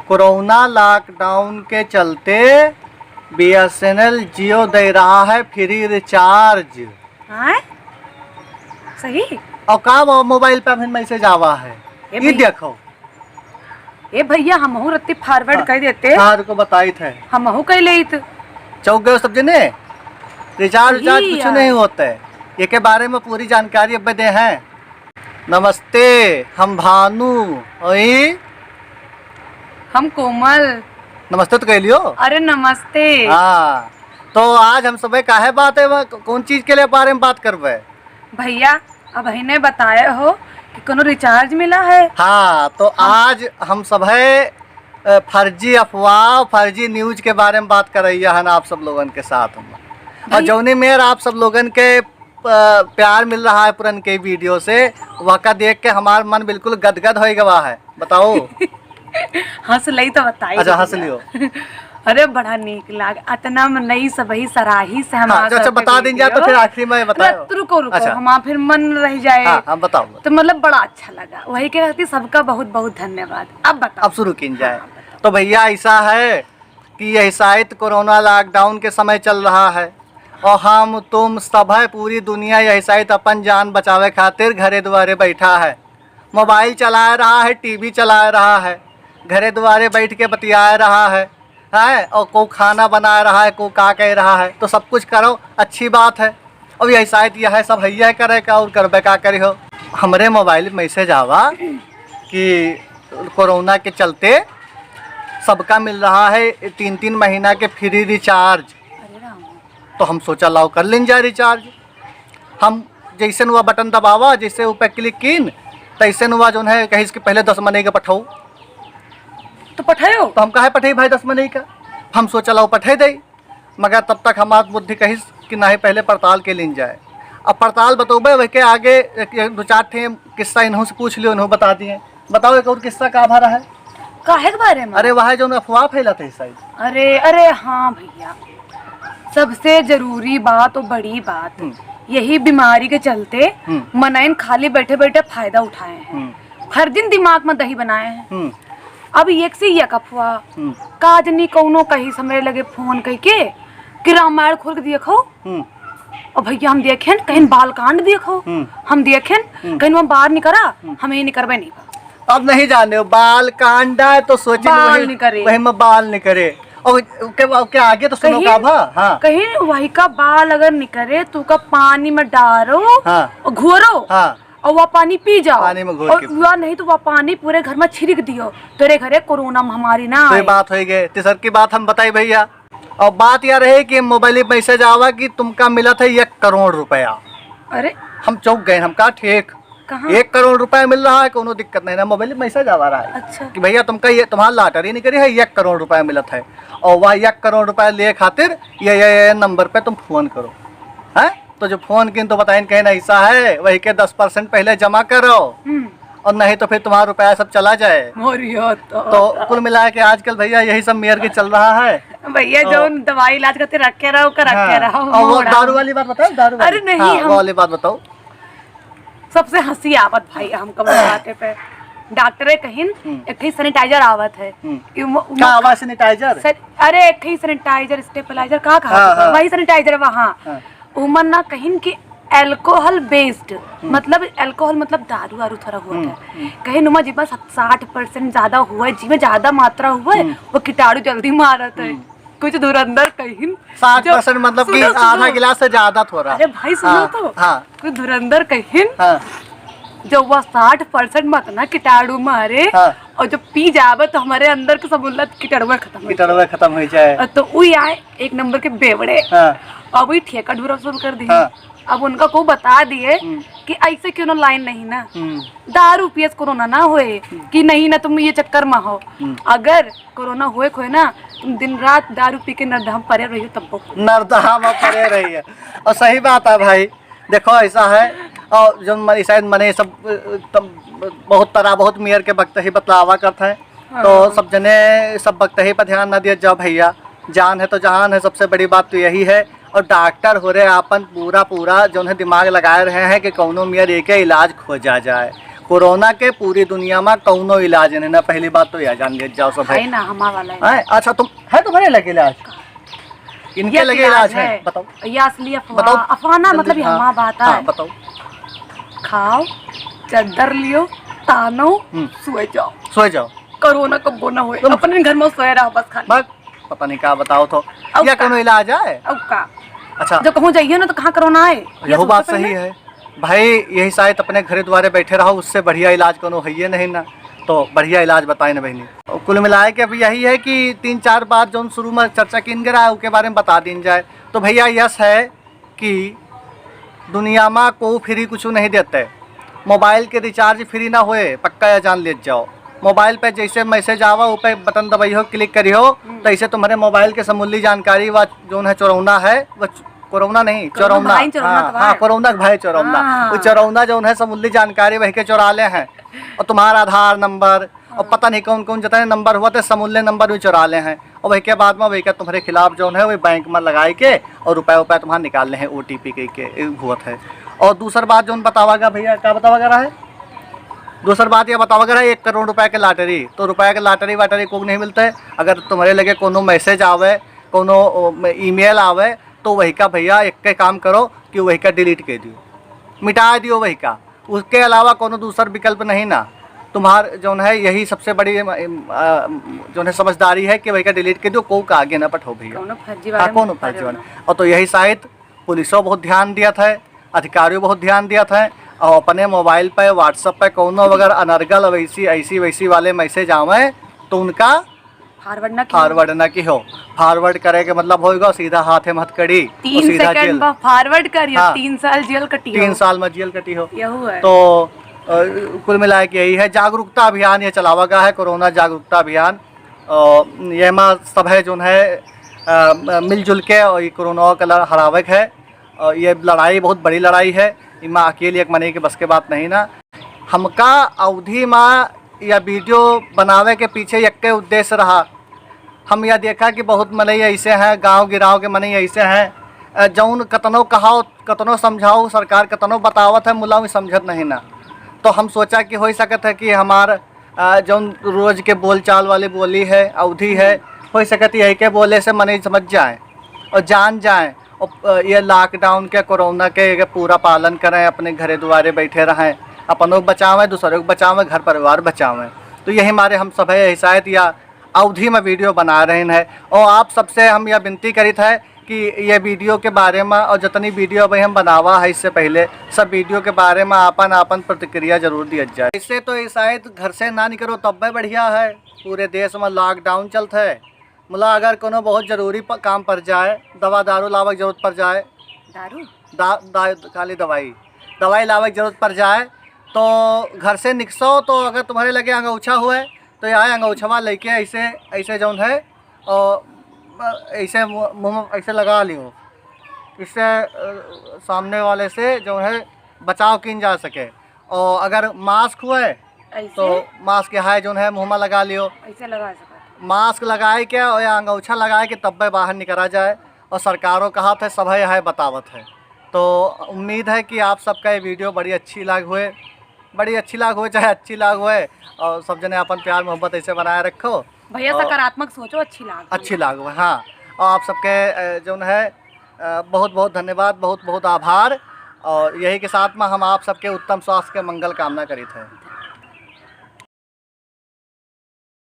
Corona lockdown के चलते BSNL जियो दे रहा है फ्री रिचार्ज। हाँ? सही। और का मोबाइल पे अभी मैसेज आवा है ये देखो। ए भैया हमहू रत्ती फॉरवर्ड कर देते। हाँ को बताई थे हमहू कह लेत। चौक गए सब जने रिचार्ज कुछ नहीं होता है। ये के बारे में पूरी जानकारी अब दे हैं। नमस्ते, हम भानु और हम कोमल। नमस्ते तो कह लियो। अरे नमस्ते। हाँ, तो आज हम सब काहे बात है, कौन चीज के लिए बारे में बात करबे भैया? अब ने बताया हो कि कोनो रिचार्ज मिला है। हाँ, तो आज हम सब है फर्जी अफवाह फर्जी न्यूज के बारे में बात कर रही है आप सब लोगन के साथ हम। और जौनी मेर आप सब लोगन के प्यार मिल रहा है पुरन के वीडियो से, वह का देख के हमारा मन बिल्कुल गदगद हो गया है। बताओ। हंस लई तो बताई। अच्छा हंस लियो। अरे बड़ा नीक लाग अतना में नई सबही सराही से हम। हाँ, अच्छा बता दें जा तो फिर आखिरी में बताओ। रुको अच्छा। हम फिर मन रह जाए। हाँ, बताओ। तो मतलब बड़ा अच्छा लगा, वही के रहती सबका बहुत बहुत धन्यवाद। अब बताओ। अब शुरू की जाए। तो भैया ऐसा है कि यह शायद कोरोना लॉकडाउन के समय चल रहा है और हम तुम सब है पूरी दुनिया यही शायद अपन जान बचावे खातिर घरे द्वारे बैठा है, मोबाइल चला रहा है, टीवी चला रहा है, घरे द्वारे बैठ के बतिया रहा है और को खाना बना रहा है, को का कह रहा है। तो सब कुछ करो, अच्छी बात है। और यही शायद यह है सब भैया करे का और करबे का करी हो। हमारे मोबाइल में मैसेज आवा कि कोरोना के चलते सबका मिल रहा है 3-3 महीना के फ्री रिचार्ज। तो हम सोचा लाओ कर लें जाए रिचार्ज। हम जैसे हुआ बटन दबावा, जैसे ऊपर क्लिक कीन तैसे हुआ जो है कहीं इसके पहले 10 महीने का पठाओ। तो पठायो तो हम कहे पठाई भाई 10 महीने का। हम सोचा लाओ पठे दे, मगर तब तक हमारी बुद्धि कही कि ना ही पहले पड़ताल के लिन जाए। अब पड़ताल बतोबे वह के आगे 2-4 थे किस्सा इन्हों से पूछ लियो, इन्हों बता दिए। बताओ एक और किस्सा का भरा है काहे के बारे में? अरे वह जो अफवाह फैला थे शायद। अरे हाँ भैया, सबसे जरूरी बात और बड़ी बात यही बीमारी के चलते मनैन खाली बैठे बैठे फायदा उठाए हैं, हर दिन दिमाग में दही बनाए हैं। अब एक से एक अफवाह काजनी कौनो कहीं समय लगे फोन कह के कि रामायण खोल के देखो और भैया हम देखें कहीं बाल कांड देखो, हम देखें कहीं वहाँ बाहर निकला, हमें निकलबे नहीं। अब नहीं जाने बाल कांडा है तो सोचे वही में बाल निकरे और के आगे तो सुनो का भा। हाँ। कहीं वही का बाल अगर निकले तो का पानी में डालो। हाँ। और घोरो। हाँ। और वह पानी पी जाओ, पानी में घोर के। और नहीं तो वह पानी पूरे घर में छिड़क दियो, तेरे घरे कोरोना महामारी ना आए। बात हो गई। तीसर की बात हम बताई भैया। और बात यह रहे कि मोबाइल में मैसेज आवा कि तुमका मिला था 1 करोड़ रुपया। अरे हम चौक गए, हम कहा ठीक 1 करोड़ रुपया मिल रहा है, कोनो दिक्कत नहीं ना। मोबाइल में मैसेज आ रहा है। अच्छा। कि भैया तुमका ये तुम्हारा लॉटरी नहीं करी है, 1 करोड़ रुपया मिला है और वह 1 करोड़ रुपया ले खातिर ये नंबर पे तुम फोन करो। है तो जो फोन किन तो बताइन कहीं ऐसा है वही के 10% पहले जमा करो और नहीं तो फिर तुम्हारा रुपया सब चला जाए। तो कुल मिला के आजकल भैया यही सब मेयर के चल रहा है भैया। जो दवाई इलाज करते रखे रहो कर रखे रहो। और वो दारू वाली बात बताओ। दारू अरे नहीं वो वाली बात बताओ। सबसे हंसी आवत भाई हमको बताते पे डॉक्टर कहीं एक ही सैनिटाइजर आवत है। क्या आवाज सैनिटाइजर? अरे एक ही सैनिटाइजर स्टेबलाइजर का कहा वही सैनिटाइजर वहाँ उमर ना कहीं की एल्कोहल बेस्ड, मतलब एल्कोहल मतलब दारू वारू थोड़ा हुआ है कहीं नुमा जिसमें 60% ज्यादा हुआ है, जिसमें ज्यादा मात्रा हुआ है वो कीटाणु जल्दी मारत है। कुछ दूर अंदर कहीं 60% मतलब कि आधा गिलास से ज्यादा थोड़ा। अरे भाई सुनो तो कुछ दूर अंदर कहीं जो वह 60% मत ना कीटाणु मारे और जो पी जावे तो हमारे अंदर के सब कीटाणु खत्म हो जाए। तो वही आए 1 नंबर के बेवड़े अब वही ठेका ढूरा शुरू कर दी। अब उनका को बता दिए कि ऐसे क्यों लाइन नहीं ना दारू पिए कोरोना ना होए कि नहीं ना तुम ये चक्कर में हो। अगर कोरोना होए खोए ना तुम दिन रात दारू पी के नरदहा परे रहिए तब नरदहा में परे रहिए। और सही बात है भाई, देखो ऐसा है और जो शायद मने सब बहुत तरह बहुत मेयर के वक्त ही बतलावा करते हैं। तो सब जने सब वक्त ही पर ध्यान न दिया जाओ भैया, जान है तो जहान है। सबसे बड़ी बात तो यही है। और डॉक्टर हो रहे अपन पूरा जो है दिमाग लगाए रहे हैं कि कौनो मेयर एक इलाज खोजा जाए, कोरोना के पूरी दुनिया में कौनो इलाज नहीं ना, पहली बात तो यह जान ले जाओ सब है ना हमारा वाला है। अच्छा तुम है, तुम्हारे लगे इलाज, इनके लगे इलाज है, बताओ। ये असली अफवाह, अफवाह ना मतलब ये हमारा बात है। बताओ। खाओ, चादर लियो, तानो, सोए जाओ, सोए जाओ, कोरोना कब ना होए, अपने घर में सोए रहो बस खाली। बस पता नहीं क्या बताओ तो, या कोनो इलाज है? अब का अच्छा जो कहूँ जाइए ना तो कहाँ कोरोना है, यही बात सही है भाई। यही शायद अपने घरे द्वारे बैठे रहो, उससे बढ़िया इलाज कोनो है ही नहीं ना। तो बढ़िया इलाज बताए ना बहनी। कुल मिलाए के अभी यही है कि 3-4 बात जो शुरू में चर्चा किन गिरा है उसके बारे में बता दी जाए। तो भैया यस है कि दुनिया में को फ्री कुछ नहीं देते। मोबाइल के रिचार्ज फ्री ना होए, पक्का या जान ले जाओ। मोबाइल पे जैसे मैसेज आवा उस पर बटन दबाइयो, क्लिक करियो, तो ऐसे तुम्हारे मोबाइल के समूली जानकारी व जो है चोरौना है, वो कोरोना नहीं चोरौना, हाँ कोरोना भाई चोरौना, वो चोरौना जो है समूली जानकारी वही के चुरा ले हैं। और तुम्हारा आधार नंबर और पता नहीं कौन कौन जितने नंबर हुआ थे समूल्य नंबर भी चुरा ले हैं। और वही के बाद में वही का तुम्हारे खिलाफ जो है वही बैंक में लगाए के और रुपये तुम्हारा निकाल ले हैं, OTP के हुआ है। और दूसरी बात जो बतावागा भैया, क्या बतावागा रहा है, दूसरी बात ये बतावागा 1 करोड़ रुपए के लॉटरी, तो रुपए के लॉटरी वाटरी को नहीं मिलता है। अगर तुम्हारे लगे कोनो मैसेज आवे, कोनो ईमेल आवे, तो वही का भैया एक के काम करो कि वही का डिलीट कर दियो, मिटा दियो वही का। उसके अलावा कोनो दूसरा विकल्प नहीं ना। तुम्हार जो है यही सबसे बड़ी जो है समझदारी है कि वही का डिलीट कर दो, को का आगे ना पठो भैया, कौन फर्जी वाला। और तो यही शायद पुलिसों बहुत ध्यान दिया था, अधिकारियों बहुत ध्यान दिया था। और अपने मोबाइल पे व्हाट्सएप पे कोनो अगर अनर्गल वैसी वाले मैसेज आवे तो उनका फॉरवर्ड ना की हो। फॉरवर्ड करे के मतलब होगा सीधा हाथे में हथकड़ी, 3 सेकंड में फॉरवर्ड करियो, 3 साल जेल कटी हो, 3 साल में जेल कटी हो। है। तो कुल मिला के यही है, जागरूकता अभियान ये चलावा गया है, कोरोना जागरूकता अभियान। ये में सब है जो है मिलजुल के और ये कोरोना का हरावक है। और ये लड़ाई बहुत बड़ी लड़ाई है, इमा अकेले एक मने के बस के बात नहीं ना। हमका अवधि में या वीडियो बनावे के पीछे एक के उद्देश्य रहा। हम यह देखा कि बहुत मनई ऐसे हैं, गांव गिराव के मनई ऐसे हैं जौन कतनो कहाओ कतनो समझाओ, सरकार कतनो बतावत है, मुला समझत नहीं ना। तो हम सोचा कि हो सकत है कि हमार जौन रोज के बोलचाल वाली बोली है, अवधि है, हो सकत यही के बोले से मनई समझ जाए और जान जाए। और ये लॉकडाउन के कोरोना के पूरा पालन करें, अपने घरे द्वारे बैठे रहें, अपनों को बचावें, दूसरों को बचावें, घर परिवार बचावें। तो यही हमारे हम सब है हिसायत या अवधि में वीडियो बना रहे हैं। और आप सबसे हम यह विनती करित है कि ये वीडियो के बारे में और जितनी वीडियो भाई हम बनावा है इससे पहले सब वीडियो के बारे में आपन प्रतिक्रिया जरूर दिया जाए। इससे तो शायद घर से ना निकलो तब भी बढ़िया है। पूरे देश में लॉकडाउन चलता है, मुला अगर कोनो बहुत जरूरी काम पर जाए, दवा दारू लावक जरूरत पड़ जाए, खाली दवाई लावक जरूरत पड़ जाए तो घर से निकसो। तो अगर तुम्हारे लगे अंगूछा हुए तो यहाँ अंगूछवा लेके ऐसे जौन है और ऐसे मुँह ऐसे लगा लियो, इससे सामने वाले से जो है बचाव किन जा सके। और अगर मास्क हुए तो मास्क यहाँ जो है मुँह में लगा लियो, ऐसे लगा सके, मास्क लगाए के और या अंगूछा लगाए के तब बाहर निकला जाए। और सरकारों कहा था सब है बतावत है। तो उम्मीद है कि आप सबका ये वीडियो बड़ी अच्छी लाग हुए, चाहे अच्छी लाग हुए। और सब जने अपन प्यार मोहब्बत ऐसे बनाए रखो भैया, सकारात्मक सोचो, अच्छी लाग हुए। हाँ, और आप सबके जो है बहुत बहुत धन्यवाद, बहुत बहुत आभार। और यही के साथ में हम आप सबके उत्तम स्वास्थ्य के मंगल कामना करी थे।